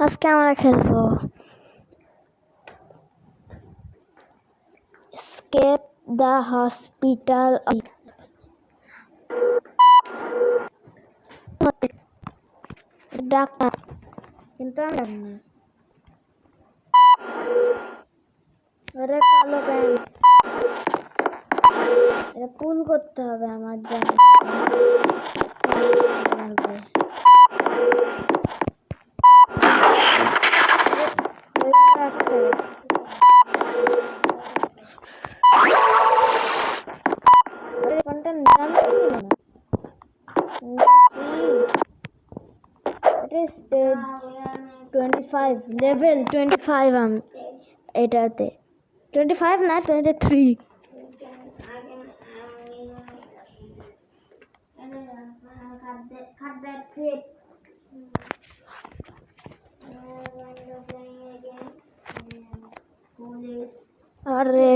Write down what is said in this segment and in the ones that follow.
আজকে আমরা খেলবো স্কেপ দ্য হসপিটাল। ডাক্তার কিন্তু আমি জানি না। আরে কালো প্যান্ট, এটা পুল করতে হবে আমার জানা। স্টেজ 25 লেভেল 25 আমি এটাতে 25 না 23। আরে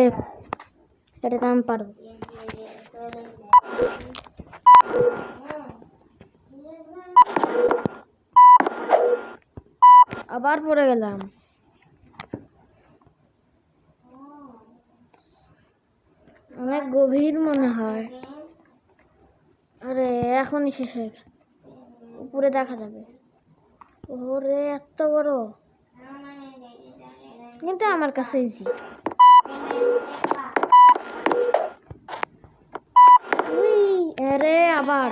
এটা তো আমি পারবো। আবার পড়ে গেলাম। অনেক গভীর মনে হয়। আরে এখনই শেষ হয়ে গেল। উপরে দেখা যাবে। ওরে এত বড়, কিন্তু আমার কাছে ইজি। আরে আবার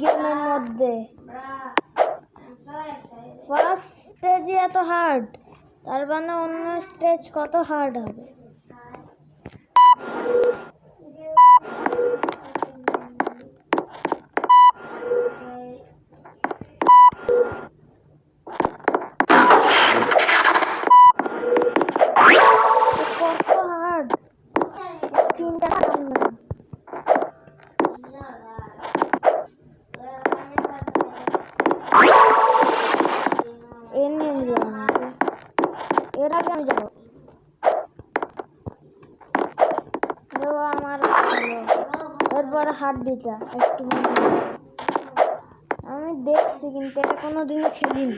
গেমের মধ্যে ফার্স্ট স্টেজে এত হার্ড, তার মানে অন্য স্টেজ কত হার্ড হবে। কত হার্ড, তিনটা এর আগে আমি যাবো। আমার এরপর হাড্ডিটা একটু আমি দেখছি, কিন্তু এটা কোনোদিনও খেলিনি।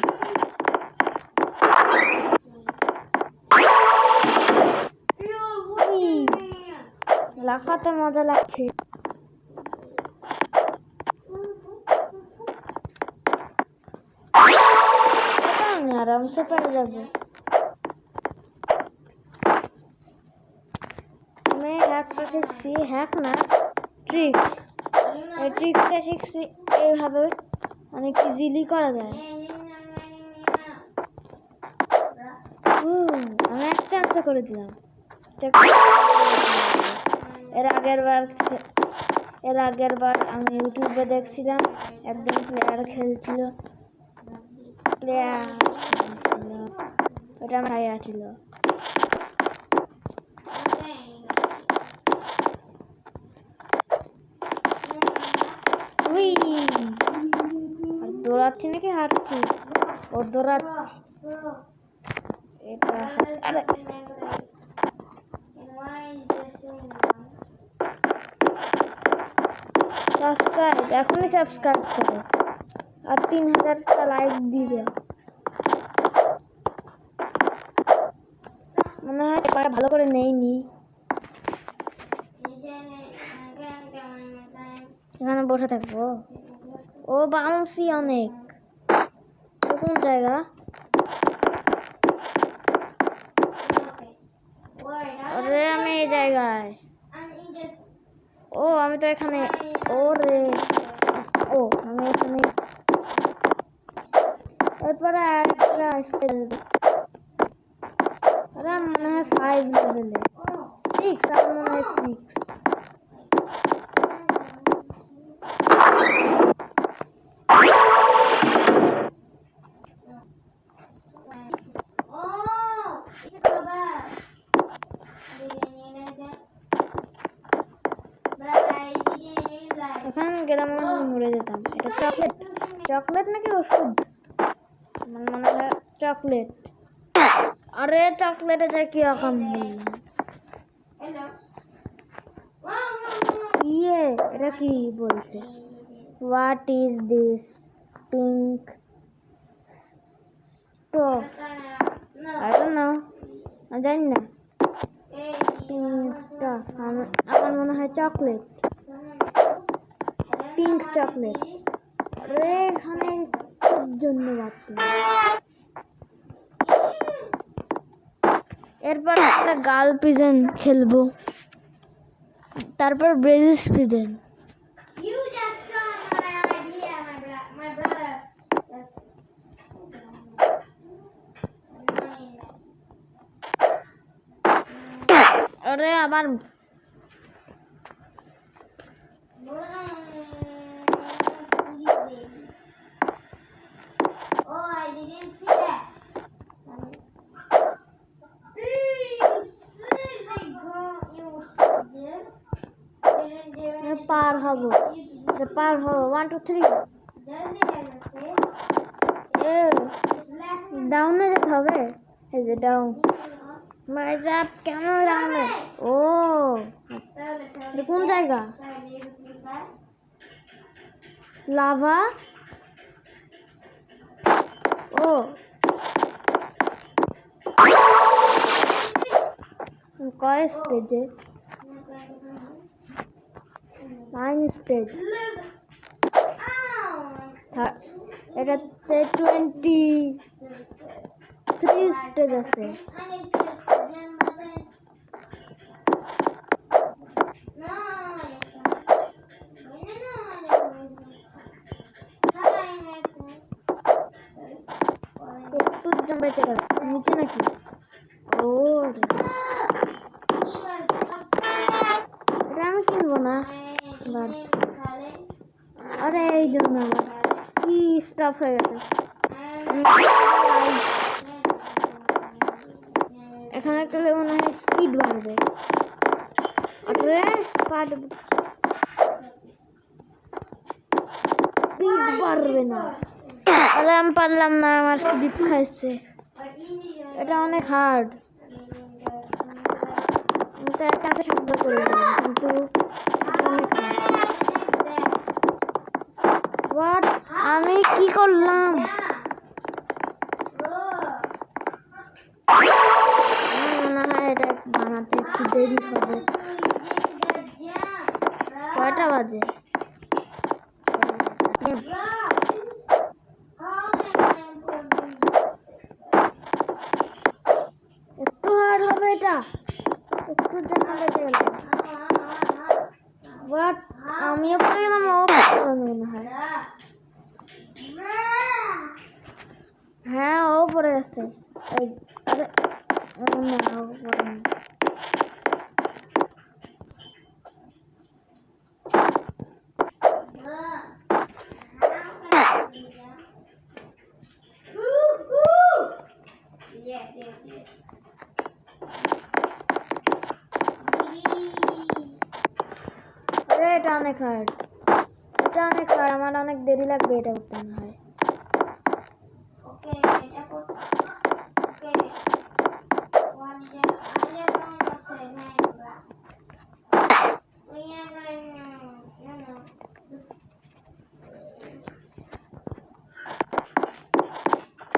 লাফাতে মজা লাগছে। আরামসে পেরে যাবো। আমি হ্যাকটা শিখছি, হ্যাক না ট্রিক। এই ট্রিকটা শিখছি, এইভাবে অনেক ইজিলি করা যায়। আমি একটা আশা করে দিলাম। এর আগের বার আমি ইউটিউবে দেখছিলাম, একজন প্লেয়ার খেলছিল। ওটা আমার ভাইয়া ছিল। দৌড়াচ্ছি নাকি হাঁটছি? ও দৌড়াচ্ছি। এটা সাবস্ক্রাইব, এখনই সাবস্ক্রাইব করো আর 3000টা লাইক দিবে। মনে হয় ভালো করে নেইনি। এখানে বসে থাকবো। ও বাউন্সি অনেক। কোন জায়গা? আরে আমি এই জায়গায়। ও আমি তো এখানে। ওরে ও আমি এখানে। এরপরে আরেকটা আসতে দেবে। আরে মনে হয় 5 লেভেলে 6, আর মনে হয় 6। এখানে গেলে মনে হয় মরে যেতাম। এটা চকলেট। চকলেট নাকি ওষুধ? আমার মনে হয় চকলেট। আরে চকলেট এটা কি রকম বললাম? ইয়ে এটা কি বলছে? What is this pink stuff? I don't know, আমি জানি না। পিঙ্ক স্টফ আমার মনে হয় চকলেট, পিঙ্ক চকলেট। আরে এখানে জন্য বাঁচলাম। এরপর একটা গার্ল পিজন খেলবো, তারপর ব্রেজিস পিজন। আরে আবার পার হবো, পার হবো। 1 2 3 ডাউনে যেতে হবে। এই যে ডাউন, মাইজাব কেন ডাউনে? ও কোন জায়গা? লাভা? ও কয় স্টেজে? 9 স্টেজ। এটাতে 23 স্টেজ আছে। একটু বেঁচে গেল নিচে নাকি? ও এটা আমি কিনবো না। আরে এই জন্য কি স্টপ হয়ে গেছে। এখানে গেলে মনে হয় স্পিড বাড়বে। আরে স্পিড বাড়বে না। আরে আমি পারলাম না, আমার স্লিপ খাইছে। এটা অনেক হার্ড। আমি তো একটা শব্দ করে দিলাম, কিন্তু হোয়াট আমি কি করলাম? মনে হয় এটা বানাতে একটু দেরি হবে। কয়টা বাজে? একটু হার্ড হবে এটা, একটু জন্য বেঁচে গেল। বাট আমিও পড়ে গেলাম, ও মনে হয়। হ্যাঁ ও পড়ে গেছে। আরে না ও পড়ে না। আরে এটা অনেক হার্ড, এটা অনেক হার্ড। আমার অনেক দেরি লাগবে এটা করতে মনে হয়।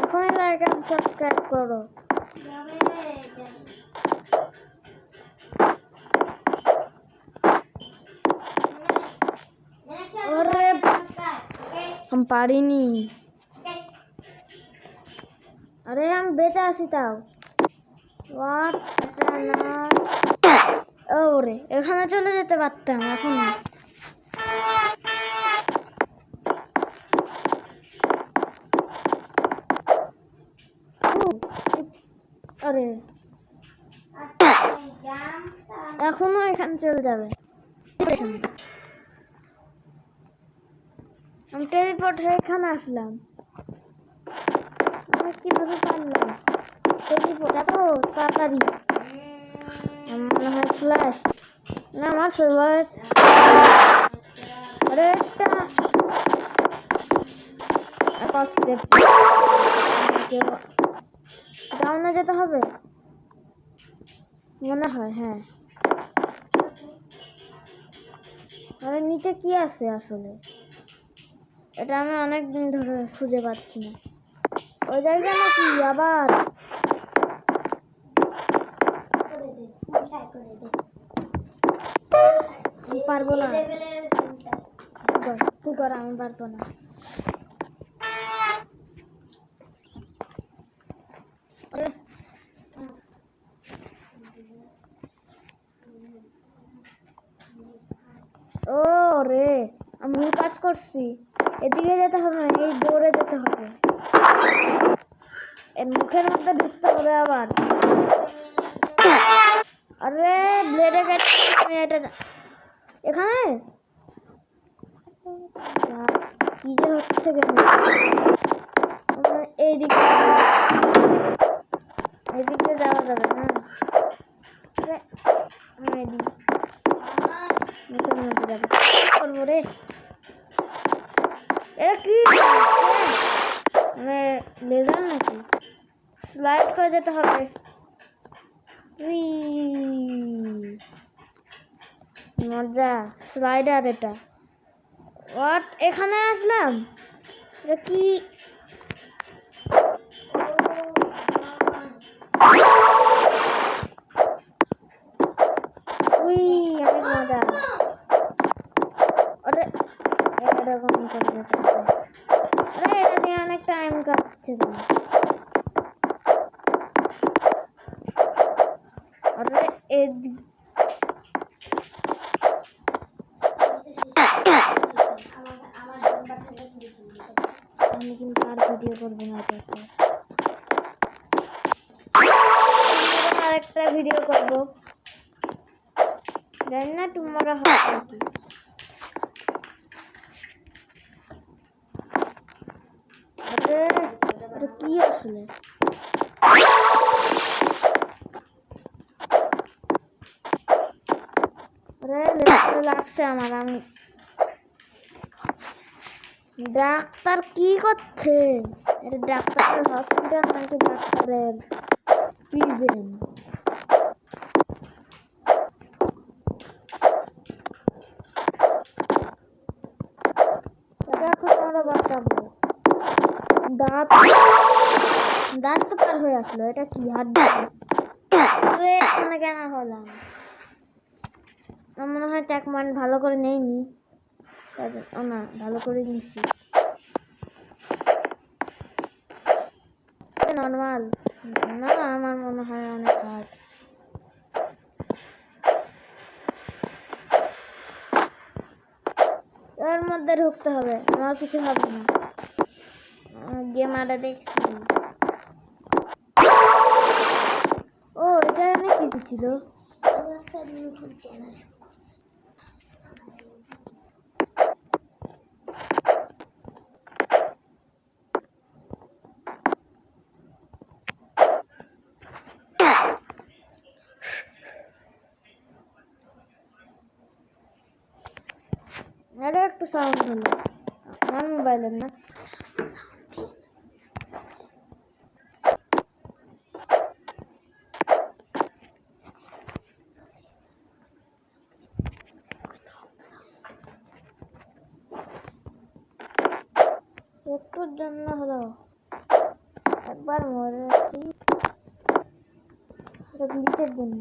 এখন লাইক এন্ড সাবস্ক্রাইব করো। हम পারিনি। আরে আমি বেঁচে আছি তাও। হোয়াট ওরে এখানে চলে যেতে পারতাম এখন। আরে এখনো এখানে চলে যাবে। আমি টেলিপোর্ট হয়ে এখানে আসলাম। আমি কিভাবে পারলাম টেলিপোর্ট এত তাড়াতাড়ি? মনে হয় ফ্ল্যাশ না আমার ফেভারিট। আরে ডাউনে যেতে হবে মনে হয়। হ্যাঁ, আরে নিচে কি আছে আসলে, এটা আমি অনেক দিন ধরে খুঁজে পাচ্ছি না। ওই জায়গা নাকি আবার পারবো না, তুই কর, আমি পারবো না। ও রে, আমি কাজ করছি, এদিকে যেতে হবে না, এই দৌড়ে যেতে হবে, এর মুখের মধ্যে ঢুকতে হবে আবার। আরে ব্লেডে কেটে এটা এখানে কি যে হচ্ছে কেন, এইদিকে এদিকে যাওয়া যাবে না, মুখের মধ্যে যাবে, করবো রে। এটা কি মানে লেজার নাকি, স্লাইড করে যেতে হবে। মজা, স্লাইডার এটা। হোয়াট, এখানে আসলাম, এটা কি অনেক মজা। আরে এরকম করে যেতে হবে। আরে এটা নিয়ে অনেক টাইম কাটছে। আরে আমি কিন্তু আর ভিডিও করবো না, আরেকটা ভিডিও করবো, জানি না তোমরা হবে নাকি। এটা কি আসলে, লাগছে আমার। আমি ডাক্তার কি করছে, এটা ডাক্তারের হসপিটাল নাকি ডাক্তারের প্রিজন? এখন আমরা বাঁচাবো, দাঁত দাঁত তো পার হয়ে আসলো, এটা কি হাড্ডি? এখানে কেন হলাম, আমার মনে হয় চেকপয়েন্ট ভালো করে নেইনি, না ভালো করে নিচ্ছি, নর্মাল না, আমার মনে হয় অনেক হার্ড। এর মধ্যে ঢুকতে হবে, আমার কিছু হবে না, গেমারটা দেখছি। ও এটা অনেক কিছু ছিল, ইউটিউব চ্যানেল। এটা একটু সাউন্ড হলো, আমার মোবাইলের না। একটুর জন্য হলো, একবার মরে আছি, এটা গ্লিচের জন্য।